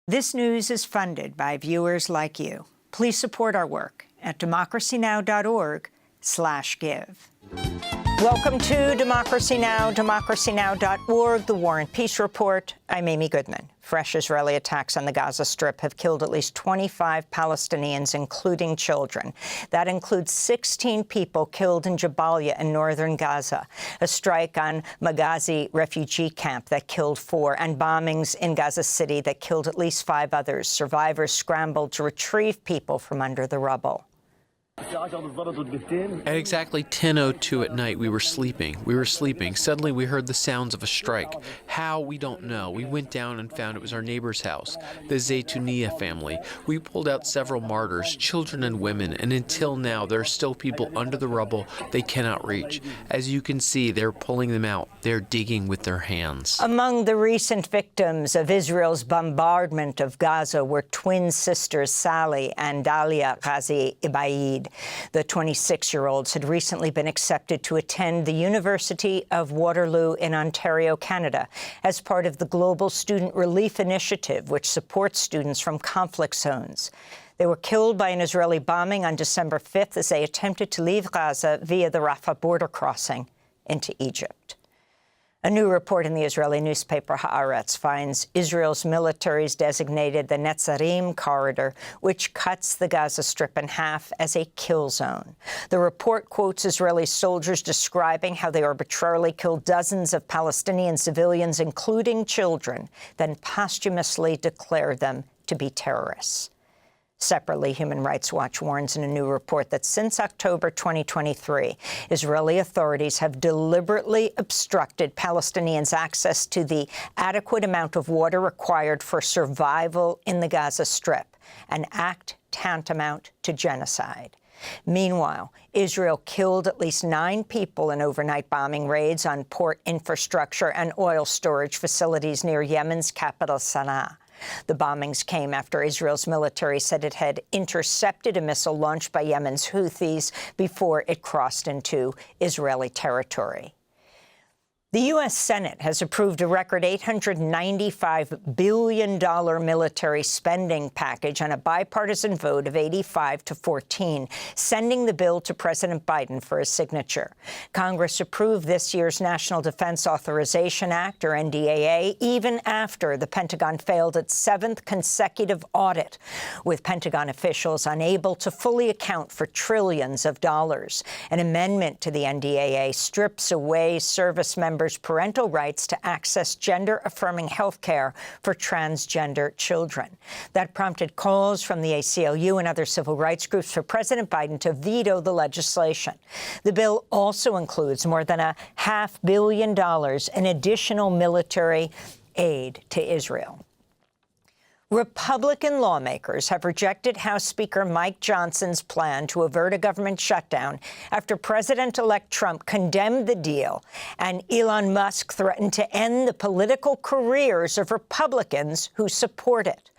This news is funded by viewers like you. Please support our work at democracynow.org/give. Welcome to Democracy Now!, democracynow.org, the War and Peace Report. I'm Amy Goodman. Fresh Israeli attacks on the Gaza Strip have killed at least 25 Palestinians, including children. That includes 16 people killed in Jabalia in northern Gaza, a strike on Maghazi refugee camp that killed 4, and bombings in Gaza City that killed at least 5 others. Survivors scrambled to retrieve people from under the rubble. At exactly 10:02 at night, we were sleeping. Suddenly, we heard the sounds of a strike. How, we don't know. We went down and found it was our neighbor's house, the Zaytuniya family. We pulled out several martyrs, children and women, and until now, there are still people under the rubble they cannot reach. As you can see, they're pulling them out. They're digging with their hands. Among the recent victims of Israel's bombardment of Gaza were twin sisters Sally and Dalia Ghazi Ibaid. The 26-year-olds had recently been accepted to attend the University of Waterloo in Ontario, Canada, as part of the Global Student Relief Initiative, which supports students from conflict zones. They were killed by an Israeli bombing on December 5th as they attempted to leave Gaza via the Rafah border crossing into Egypt. A new report in the Israeli newspaper Haaretz finds Israel's military's designated the Netzarim corridor, which cuts the Gaza Strip in half, as a kill zone. The report quotes Israeli soldiers describing how they arbitrarily killed dozens of Palestinian civilians, including children, then posthumously declared them to be terrorists. Separately, Human Rights Watch warns in a new report that since October 2023, Israeli authorities have deliberately obstructed Palestinians' access to the adequate amount of water required for survival in the Gaza Strip, an act tantamount to genocide. Meanwhile, Israel killed at least 9 people in overnight bombing raids on port infrastructure and oil storage facilities near Yemen's capital, Sana'a. The bombings came after Israel's military said it had intercepted a missile launched by Yemen's Houthis before it crossed into Israeli territory. The U.S. Senate has approved a record $895 billion military spending package on a bipartisan vote of 85 to 14, sending the bill to President Biden for his signature. Congress approved this year's National Defense Authorization Act, or NDAA, even after the Pentagon failed its 7th consecutive audit, with Pentagon officials unable to fully account for trillions of dollars. An amendment to the NDAA strips away service members' parental rights to access gender-affirming health care for transgender children. That prompted calls from the ACLU and other civil rights groups for President Biden to veto the legislation. The bill also includes more than $500 million in additional military aid to Israel. Republican lawmakers have rejected House Speaker Mike Johnson's plan to avert a government shutdown after President-elect Trump condemned the deal and Elon Musk threatened to end the political careers of Republicans who support it.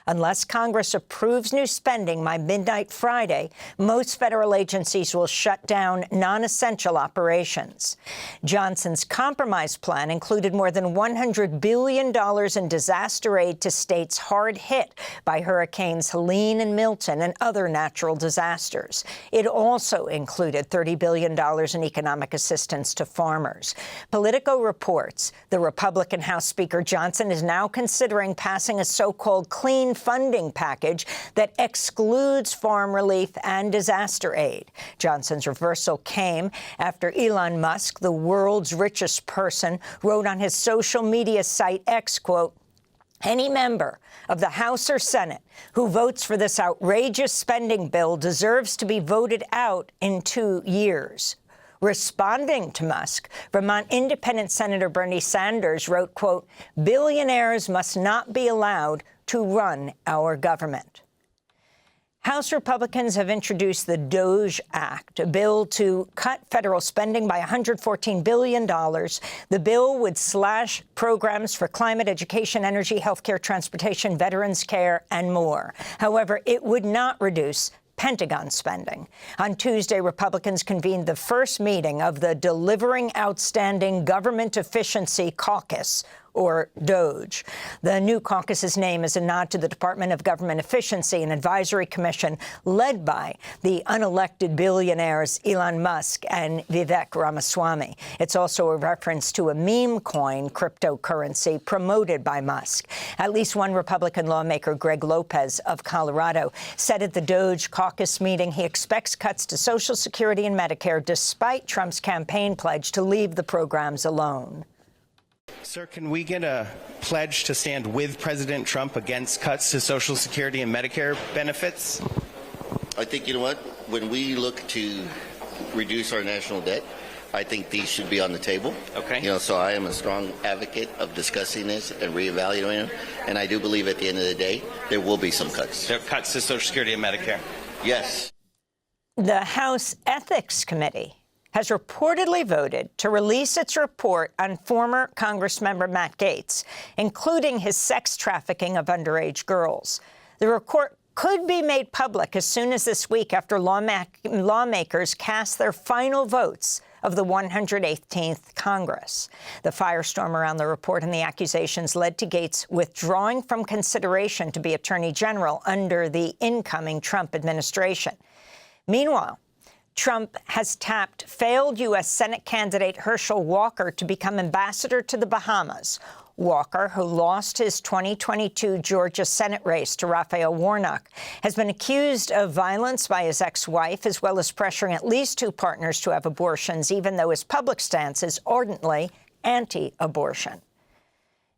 Unless Congress approves new spending by midnight Friday, most federal agencies will shut down non-essential operations. Johnson's compromise plan included more than $100 billion in disaster aid to states hard hit by Hurricanes Helene and Milton and other natural disasters. It also included $30 billion in economic assistance to farmers. Politico reports the Republican House Speaker Johnson is now considering passing a so-called clean funding package that excludes farm relief and disaster aid. Johnson's reversal came after Elon Musk, the world's richest person, wrote on his social media site X, quote, "Any member of the House or Senate who votes for this outrageous spending bill deserves to be voted out in 2 years." Responding to Musk, Vermont Independent Senator Bernie Sanders wrote, quote, "Billionaires must not be allowed to run our government." House Republicans have introduced the DOGE Act, a bill to cut federal spending by $114 billion. The bill would slash programs for climate, education, energy, healthcare, transportation, veterans care, and more. However, it would not reduce Pentagon spending. On Tuesday, Republicans convened the first meeting of the Delivering Outstanding Government Efficiency Caucus, or DOGE. The new caucus's name is a nod to the Department of Government Efficiency, an advisory commission led by the unelected billionaires Elon Musk and Vivek Ramaswamy. It's also a reference to a meme coin cryptocurrency promoted by Musk. At least one Republican lawmaker, Greg Lopez of Colorado, said at the DOGE caucus meeting he expects cuts to Social Security and Medicare despite Trump's campaign pledge to leave the programs alone. Sir, can we get a pledge to stand with President Trump against cuts to Social Security and Medicare benefits? I think, you know what, when we look to reduce our national debt, I think these should be on the table. Okay. You know, so I am a strong advocate of discussing this and reevaluating them. And I do believe at the end of the day, there will be some cuts. There are cuts to Social Security and Medicare. Yes. The House Ethics Committee has reportedly voted to release its report on former Congressmember Matt Gaetz, including his sex trafficking of underage girls. The report could be made public as soon as this week after lawmakers cast their final votes of the 118th Congress. The firestorm around the report and the accusations led to Gaetz withdrawing from consideration to be Attorney General under the incoming Trump administration. Meanwhile, Trump has tapped failed U.S. Senate candidate Herschel Walker to become ambassador to the Bahamas. Walker, who lost his 2022 Georgia Senate race to Raphael Warnock, has been accused of violence by his ex-wife, as well as pressuring at least two partners to have abortions, even though his public stance is ardently anti-abortion.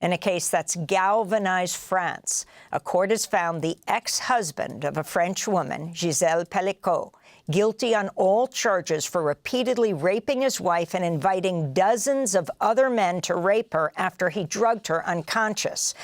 In a case that's galvanized France, a court has found the ex-husband of a French woman, Gisèle Pellicot, guilty on all charges for repeatedly raping his wife and inviting dozens of other men to rape her after he drugged her unconscious.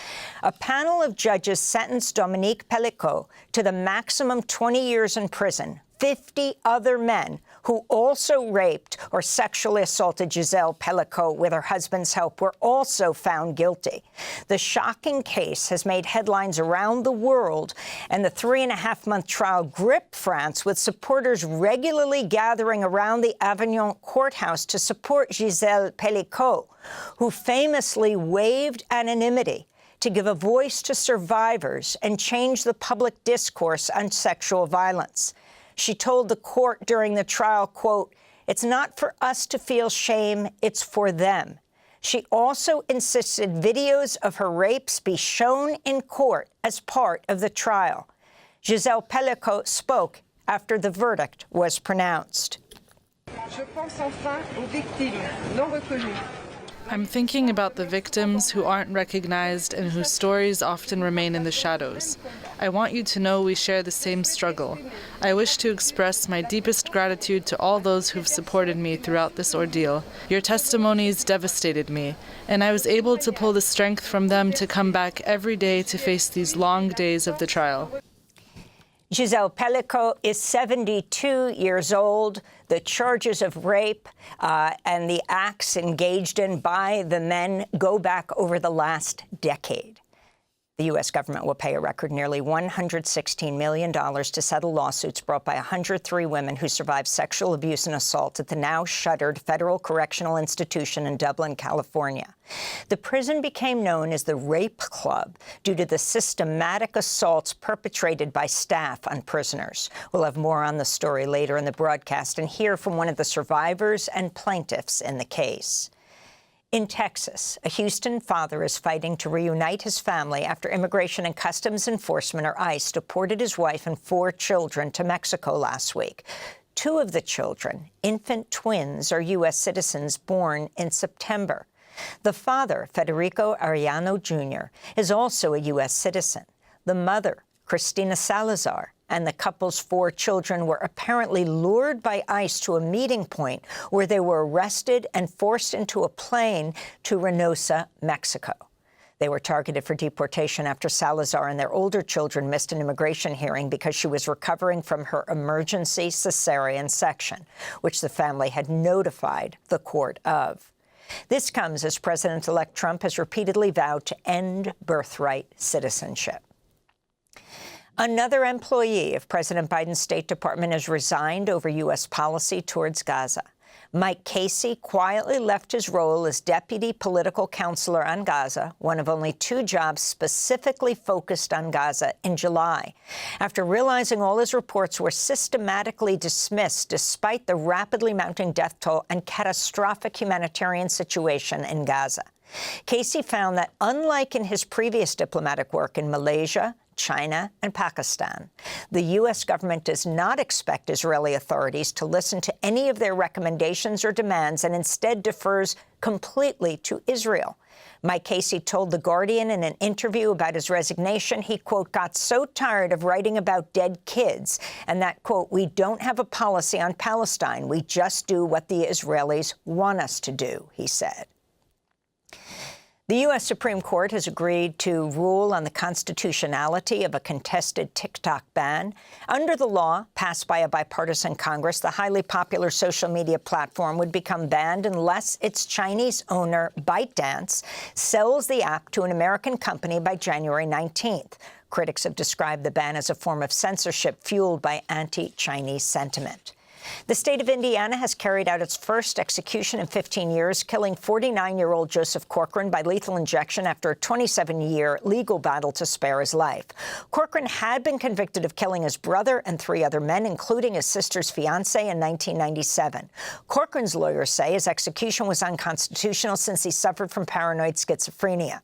A panel of judges sentenced Dominique Pellicot to the maximum 20 years in prison. 50 other men who also raped or sexually assaulted Gisèle Pellicot with her husband's help were also found guilty. The shocking case has made headlines around the world, and the 3.5-month trial gripped France, with supporters regularly gathering around the Avignon courthouse to support Gisèle Pellicot, who famously waived anonymity to give a voice to survivors and change the public discourse on sexual violence. She told the court during the trial, quote, "It's not for us to feel shame, it's for them." She also insisted videos of her rapes be shown in court as part of the trial. Gisèle Pellicot spoke after the verdict was pronounced. Je pense enfin aux victimes non reconnues. I'm thinking about the victims who aren't recognized and whose stories often remain in the shadows. I want you to know we share the same struggle. I wish to express my deepest gratitude to all those who've supported me throughout this ordeal. Your testimonies devastated me, and I was able to pull the strength from them to come back every day to face these long days of the trial. Gisèle Pellicot is 72 years old. The charges of rape and the acts engaged in by the men go back over the last decade. The U.S. government will pay a record nearly $116 million to settle lawsuits brought by 103 women who survived sexual abuse and assault at the now-shuttered Federal Correctional Institution in Dublin, California. The prison became known as the Rape Club due to the systematic assaults perpetrated by staff on prisoners. We'll have more on the story later in the broadcast and hear from one of the survivors and plaintiffs in the case. In Texas, a Houston father is fighting to reunite his family after Immigration and Customs Enforcement, or ICE, deported his wife and 4 children to Mexico last week. 2 of the children, infant twins, are U.S. citizens born in September. The father, Federico Arellano Jr., is also a U.S. citizen. The mother, Cristina Salazar, and the couple's 4 children were apparently lured by ICE to a meeting point where they were arrested and forced into a plane to Reynosa, Mexico. They were targeted for deportation after Salazar and their older children missed an immigration hearing because she was recovering from her emergency cesarean section, which the family had notified the court of. This comes as President-elect Trump has repeatedly vowed to end birthright citizenship. Another employee of President Biden's State Department has resigned over U.S. policy towards Gaza. Mike Casey quietly left his role as deputy political counselor on Gaza, one of only 2 jobs specifically focused on Gaza, in July, after realizing all his reports were systematically dismissed despite the rapidly mounting death toll and catastrophic humanitarian situation in Gaza. Casey found that, unlike in his previous diplomatic work in Malaysia, China, and Pakistan, the U.S. government does not expect Israeli authorities to listen to any of their recommendations or demands and instead defers completely to Israel. Mike Casey told The Guardian in an interview about his resignation he, quote, got so tired of writing about dead kids and that, quote, we don't have a policy on Palestine. We just do what the Israelis want us to do, he said. The U.S. Supreme Court has agreed to rule on the constitutionality of a contested TikTok ban. Under the law passed by a bipartisan Congress, the highly popular social media platform would become banned unless its Chinese owner, ByteDance, sells the app to an American company by January 19th. Critics have described the ban as a form of censorship fueled by anti-Chinese sentiment. The state of Indiana has carried out its first execution in 15 years, killing 49-year-old Joseph Corcoran by lethal injection after a 27-year legal battle to spare his life. Corcoran had been convicted of killing his brother and 3 other men, including his sister's fiancé, in 1997. Corcoran's lawyers say his execution was unconstitutional since he suffered from paranoid schizophrenia.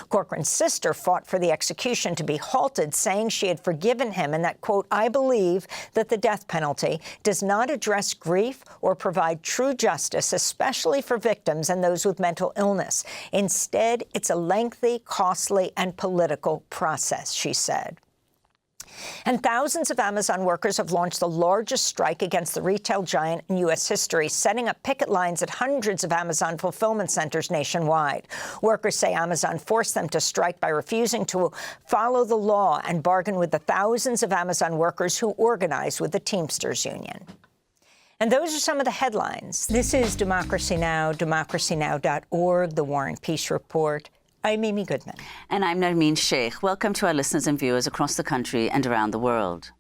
Corcoran's sister fought for the execution to be halted, saying she had forgiven him and that, quote, I believe that the death penalty does not address grief or provide true justice, especially for victims and those with mental illness. Instead, it's a lengthy, costly, and political process, she said. And thousands of Amazon workers have launched the largest strike against the retail giant in U.S. history, setting up picket lines at hundreds of Amazon fulfillment centers nationwide. Workers say Amazon forced them to strike by refusing to follow the law and bargain with the thousands of Amazon workers who organized with the Teamsters Union. And those are some of the headlines. This is Democracy Now!, democracynow.org, The War and Peace Report. I'm Amy Goodman. And I'm Nermeen Sheikh. Welcome to our listeners and viewers across the country and around the world.